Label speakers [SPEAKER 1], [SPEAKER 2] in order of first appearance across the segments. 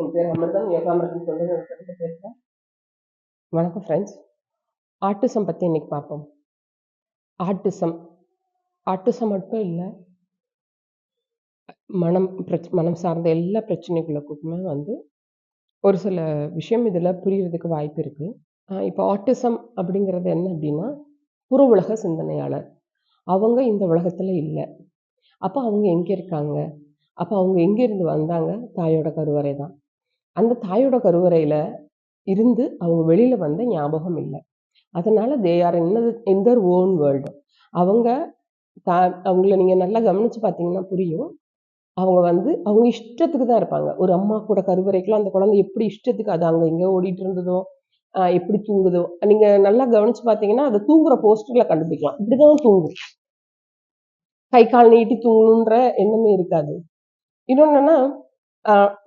[SPEAKER 1] என் பேர் அமிர்தம், யோகாமிரதம் சொல்லிட்டு பேசுகிறேன். வணக்கம் ஃப்ரெண்ட்ஸ். ஆட்டிசம் பற்றி இன்னைக்கு பார்ப்போம். ஆட்டிசம் ஆட்டிசம் மட்டும் இல்லை, மனம் சார்ந்த எல்லா பிரச்சனைகளுக்குமே வந்து ஒரு சில விஷயம் இதில் புரியறதுக்கு வாய்ப்பு இருக்குது. இப்போ ஆட்டிசம் அப்படிங்கிறது என்ன அப்படின்னா, புற உலக சிந்தனையாளர். அவங்க இந்த உலகத்தில் இல்லை. அப்போ அவங்க எங்கே இருக்காங்க? அப்போ அவங்க எங்கேருந்து வந்தாங்க? தாயோட கருவறை தான். அந்த தாயோட கருவறையில் இருந்து அவங்க வெளியில் வந்த ஞாபகம் இல்லை. அதனால் they are in their own world. அவங்க அவங்கள நீங்கள் நல்லா கவனித்து பார்த்தீங்கன்னா புரியும். அவங்க வந்து அவங்க இஷ்டத்துக்கு தான் இருப்பாங்க. ஒரு அம்மா கூட கருவறைக்குலாம் அந்த குழந்தை எப்படி இஷ்டத்துக்கு அது அங்கே எங்கேயோ ஓடிட்டு இருந்ததோ, எப்படி தூங்குதோ, நீங்கள் நல்லா கவனித்து பார்த்தீங்கன்னா அது தூங்குற போஸ்டரில் கண்டுபிடிக்கலாம். இப்படி தான் தூங்கும். கை கால் நீட்டி தூங்கணுன்ற எண்ணமே இருக்காது. இன்னொன்று என்னன்னா,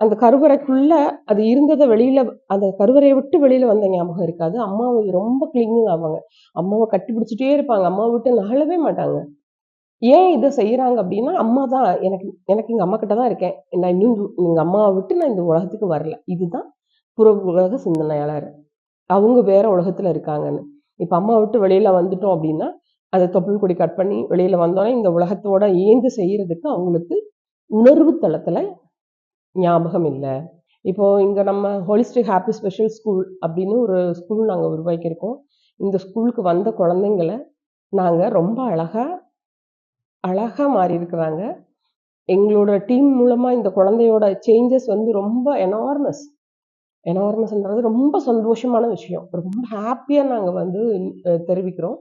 [SPEAKER 1] அந்த கருவறைக்குள்ள அது இருந்ததை வெளியில, அந்த கருவறையை விட்டு வெளியில வந்த ஞாபகம் இருக்காது. அம்மாவை ரொம்ப கிளிங்கிங் ஆவாங்க. அம்மாவை கட்டி பிடிச்சிட்டே இருப்பாங்க. அம்மாவை விட்டு நகலவே மாட்டாங்க. ஏன் இதை செய்யறாங்க அப்படின்னா, அம்மா தான் எனக்கு எனக்கு எங்க அம்மா கிட்ட தான் இருக்கேன். நான் இன்னும் எங்க அம்மாவை விட்டு நான் இந்த உலகத்துக்கு வரல. இதுதான் புற உலக சிந்தனையாளர். அவங்க வேற உலகத்துல இருக்காங்கன்னு. இப்ப அம்மா விட்டு வெளியில வந்துட்டோம் அப்படின்னா, அதை தொப்புள் கொடி கட் பண்ணி வெளியில வந்தோடனே இந்த உலகத்தோட ஏந்து செய்யறதுக்கு அவங்களுக்கு உணர்வு தளத்துல ஞாபகம் இல்லை. இப்போ இங்க நம்ம ஹோலிஸ்டிக் ஹாப்பி ஸ்பெஷல் ஸ்கூல் அப்படின்னு ஒரு ஸ்கூல் நாங்கள் உருவாக்கியிருக்கோம். இந்த ஸ்கூலுக்கு வந்த குழந்தைங்களை நாங்கள் ரொம்ப அழகா மாறி இருக்கிறாங்க. எங்களோட டீம் மூலமா இந்த குழந்தையோட சேஞ்சஸ் வந்து ரொம்ப எனார்மஸ்ன்றது ரொம்ப சந்தோஷமான விஷயம். ரொம்ப ஹாப்பியா நாங்கள் வந்து தெரிவிக்கிறோம்.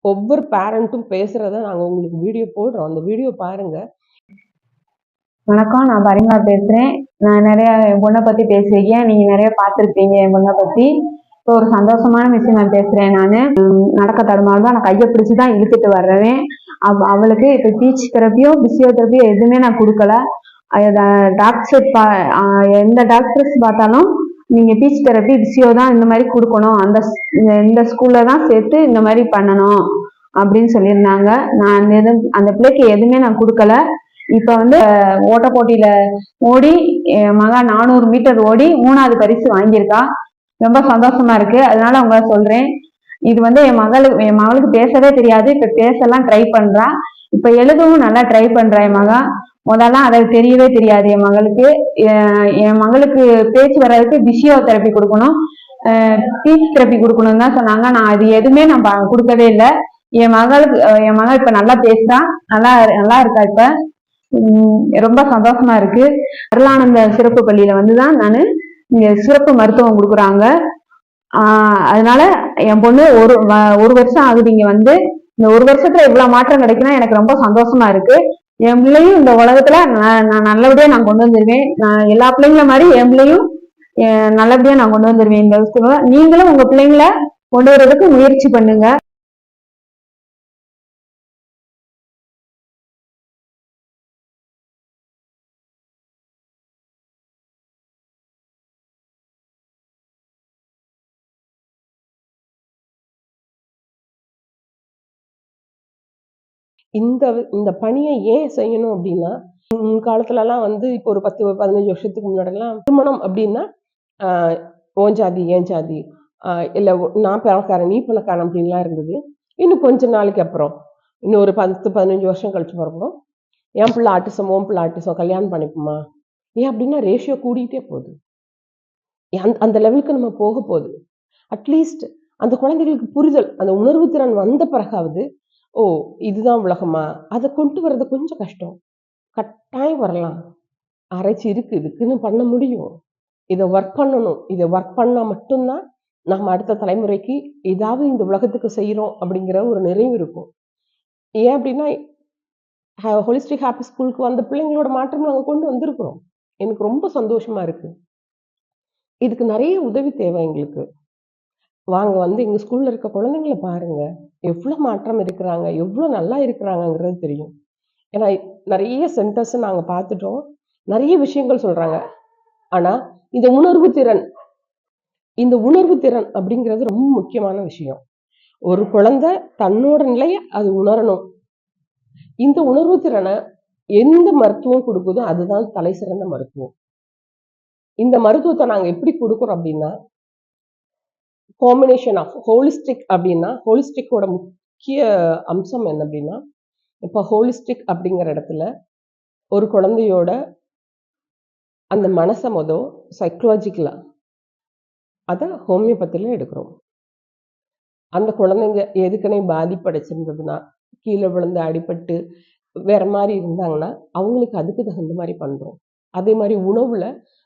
[SPEAKER 1] ஒவ்வொரு பேரண்ட்டும் பேசுறத நாங்கள் உங்களுக்கு வீடியோ போடுறோம். அந்த வீடியோ பாருங்க.
[SPEAKER 2] வணக்கம், நான் பரிமளா பேசுறேன். நான் நிறைய என் பொண்ணை பத்தி பேசியிருக்கேன். நீங்க நிறைய பார்த்துருப்பீங்க என் பொண்ணை பத்தி. இப்போ ஒரு சந்தோஷமான விஷயம் நான் பேசுறேன். நான் நடக்க தடுமாறுதான், நான் கையை பிடிச்சுதான் இழுத்துட்டு வர்றேன். அவளுக்கு இப்போ ஸ்பீச் தெரப்பியோ பிசியோதெரப்பியோ எதுவுமே நான் கொடுக்கல. எந்த டாக்டர்ஸ் பார்த்தாலும் நீங்க ஸ்பீச் தெரப்பி பிசியோ தான் இந்த மாதிரி கொடுக்கணும், இந்த ஸ்கூல்ல தான் சேர்த்து இந்த மாதிரி பண்ணணும் அப்படின்னு சொல்லியிருந்தாங்க. நான் அந்த பிள்ளைக்கு எதுவுமே நான் கொடுக்கல. இப்ப வந்து ஓட்ட போட்டியில ஓடி என் மகா 400 மீட்டர் ஓடி 3வது பரிசு வாங்கியிருக்கா. ரொம்ப சந்தோஷமா இருக்கு. அதனால அவங்க சொல்றேன், இது வந்து என் மகளுக்கு பேசவே தெரியாது. இப்ப பேசலாம் ட்ரை பண்றா. இப்ப எழுதவும் நல்லா ட்ரை பண்றா என் மகா. முதல்லாம் அதை தெரியவே தெரியாது என் மகளுக்கு. என் மகளுக்கு பேச்சு வர்றதுக்கு பிசியோ தெரப்பி கொடுக்கணும், ஸ்பீச் தெரப்பி கொடுக்கணும்னு தான் சொன்னாங்க. நான் அது எதுவுமே நான் கொடுக்கவே இல்லை. என் மகள் இப்ப நல்லா பேசுறா, நல்லா இருக்கா. இப்ப ரொம்ப சந்தோஷமா இருக்கு. அருளானந்த சிறப்பு பள்ளியில வந்துதான் நான் இங்க சிறப்பு மருத்துவம் கொடுக்குறாங்க. அதனால என் பொண்ணு ஒரு வருஷம் ஆகுது இங்க வந்து. இந்த ஒரு வருஷத்துல இவ்வளவு மாற்றம் கிடைக்குன்னா எனக்கு ரொம்ப சந்தோஷமா இருக்கு. என் பிள்ளையும் இந்த உலகத்துல நான் நல்லபடியா நான் கொண்டு வந்துருவேன். நான் எல்லா பிள்ளைங்கள மாதிரி என் பிள்ளையும் நல்லபடியா நான் கொண்டு வந்துருவேன். இந்த வருஷத்துல நீங்களும் உங்க பிள்ளைங்கள கொண்டு வர்றதுக்கு முயற்சி பண்ணுங்க.
[SPEAKER 1] இந்த பணியை ஏன் செய்யணும் அப்படின்னா, முன்காலத்துலலாம் வந்து இப்போ ஒரு 10-15 வருஷத்துக்கு முன்னாடிலாம் திருமணம் அப்படின்னா ஓன் ஜாதி ஏன் ஜாதி, இல்லை நான் பணக்காரன் நீ பணக்காரன் அப்படின்லாம் இருந்தது. இன்னும் கொஞ்ச நாளைக்கு அப்புறம், இன்னும் ஒரு 10-15 வருஷம் கழிச்சு போகிறப்போ, என் பிள்ளை ஆட்டிசம் ஓன் பிள்ளை ஆட்டிசம் கல்யாணம் பண்ணிப்போமா, ஏன் அப்படின்னா ரேஷியோ கூடிகிட்டே போகுது. அந்த லெவலுக்கு நம்ம போக போகுது. அட்லீஸ்ட் அந்த குழந்தைகளுக்கு புரிதல், அந்த உணர்வு திறன் வந்த பிறகாவது, ஓ இதுதான் உலகமா, அதை கொண்டு வர்றது கொஞ்சம் கஷ்டம். கட்டாயம் வரலாம். ஆராய்ச்சி இருக்கு, இதுக்குன்னு பண்ண முடியும். இதை ஒர்க் பண்ணணும். இதை ஒர்க் பண்ணா மட்டும்தான் நம்ம அடுத்த தலைமுறைக்கு ஏதாவது இந்த உலகத்துக்கு செய்யறோம் அப்படிங்கிற ஒரு நிறைவு இருக்கும். ஏன் அப்படின்னா, ஹோலிஸ்டிக் ஹாப்பி ஸ்கூலுக்கு வந்த பிள்ளைங்களோட மாற்றம் நாங்கள் கொண்டு வந்திருக்கிறோம். எனக்கு ரொம்ப சந்தோஷமா இருக்கு. இதுக்கு நிறைய உதவி தேவை எங்களுக்கு. வாங்க வந்து எங்க ஸ்கூல்ல இருக்க குழந்தைங்களை பாருங்க, எவ்வளவு மாற்றம் இருக்கிறாங்க, எவ்வளவு நல்லா இருக்கிறாங்கிறது தெரியும். ஏன்னா நிறைய சென்டர்ஸ் நாங்க பார்த்துட்டோம், நிறைய விஷயங்கள் சொல்றாங்க. ஆனா இந்த உணர்வு திறன் அப்படிங்கிறது ரொம்ப முக்கியமான விஷயம். ஒரு குழந்தை தன்னோட நிலையை அது உணரணும். இந்த உணர்வு திறனை எந்த மருத்துவம் கொடுக்குதோ அதுதான் தலை சிறந்த மருத்துவம். இந்த மருத்துவத்தை நாங்க எப்படி குடுக்குறோம் அப்படின்னா, காம்பினேஷன் ஆஃப் ஹோலிஸ்டிக் அப்படின்னா, ஹோலிஸ்டிக்கோட முக்கிய அம்சம் என்ன அப்படின்னா, இப்ப ஹோலிஸ்டிக் அப்படிங்கிற இடத்துல ஒரு குழந்தையோட அந்த மனச சைக்காலஜிக்கலா அத ஹோமியோபதியில எடுக்கிறோம். அந்த குழந்தைங்க ஏற்கனவே பாதிப்படைச்சிருந்ததுன்னா, கீழ விழுந்து அடிபட்டு வேற மாரி இருந்தாங்கன்னா, அவங்களுக்கு அதுக்கு தகுந்த மாரி பண்றோம். அதே மாரி உணவுல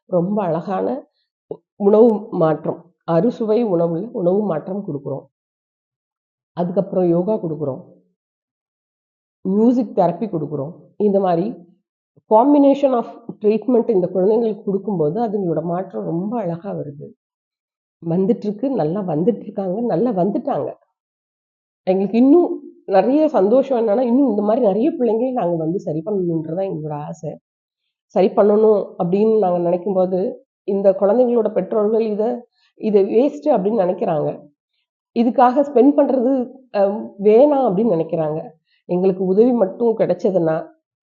[SPEAKER 1] ரொம்ப அழகான உணவு மாற்றம். அறுசுவை உணவுல உணவு மாற்றம் குடுக்குறோம். அதுக்கப்புறம் யோகா குடுக்குறோம். மியூசிக் தெரப்பி குடுக்குறோம். இந்த மாரி காம்பினேஷன் ஆஃப் ட்ரீட்மெண்ட் இந்த குழந்தைங்களுக்கு குடுக்கும்போது, அதுங்களோட மாற்றம் ரொம்ப அழகா வருது. வந்துட்டுருக்கு, நல்லா வந்துட்டுருக்காங்க, நல்லா வந்துட்டாங்க. எங்களுக்கு இன்னும் நெறைய சந்தோஷம் என்னன்னா, இன்னும் இந்த மாரி நெறைய பிள்ளைங்கள நாங்க வந்து சரி பண்ணணுன்றது தான் எங்களோட ஆசை. சரி பண்ணணும் அப்படின்னு நாங்க நினைக்கும்போது, இந்த குழந்தைங்களோட பெற்றோர்கள் இத வேஸ்ட் அப்படின்னு நெனைக்கிறாங்க. இதுக்காக ஸ்பெண்ட் பண்றது அ வேணாம் அப்படின்னு நெனைக்கிறாங்க. எங்களுக்கு உதவி மட்டும் கிடைச்சதுன்னா,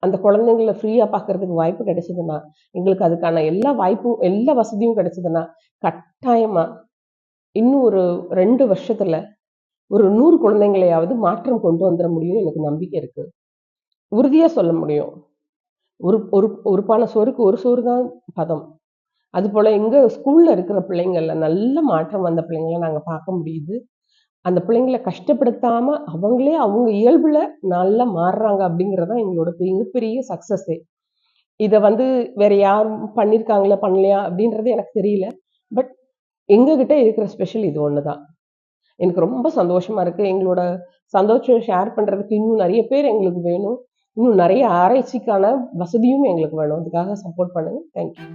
[SPEAKER 1] அந்த குழந்தைங்கள ஃப்ரீயா பார்க்கறதுக்கு வாய்ப்பு கிடைச்சதுன்னா, எங்களுக்கு அதுக்கான எல்லா வாய்ப்பும், எல்லா வசதியும் கிடைச்சதுன்னா, கட்டாயமா இன்னும் ஒரு 2 வருஷத்துல ஒரு 100 குழந்தைங்களையாவது மாற்றம் கொண்டு வந்துர முடியும்னு எனக்கு நம்பிக்கை இருக்கு. உறுதியா சொல்ல முடியும். ஒரு ஒரு ஒரு பானை சோறுக்கு ஒரு சோறு தான் பதம். அதுபோல எங்க ஸ்கூல்ல இருக்கிற பிள்ளைங்கள்ல நல்ல மாற்றம் வந்த பிள்ளைங்கள நாங்க பார்க்க முடியுது. அந்த பிள்ளைங்கள கஷ்டப்படுத்தாம அவங்களே அவங்க இயல்புல நல்லா மாறுறாங்க அப்படிங்கிறது தான் எங்களோட மிகப்பெரிய சக்சஸே. இத வந்து வேற யாரும் பண்ணியிருக்காங்களா, பண்ணலையா அப்படின்றது எனக்கு தெரியல. பட் எங்ககிட்ட இருக்கிற ஸ்பெஷல் இது ஒண்ணு தான். எனக்கு ரொம்ப சந்தோஷமா இருக்கு. எங்களோட சந்தோஷம் ஷேர் பண்றதுக்கு இன்னும் நெறைய பேர் எங்களுக்கு வேணும். இன்னும் நெறைய ஆராய்ச்சிக்கான வசதியும் எங்களுக்கு வேணும். அதுக்காக சப்போர்ட் பண்ணுங்க. Thank you.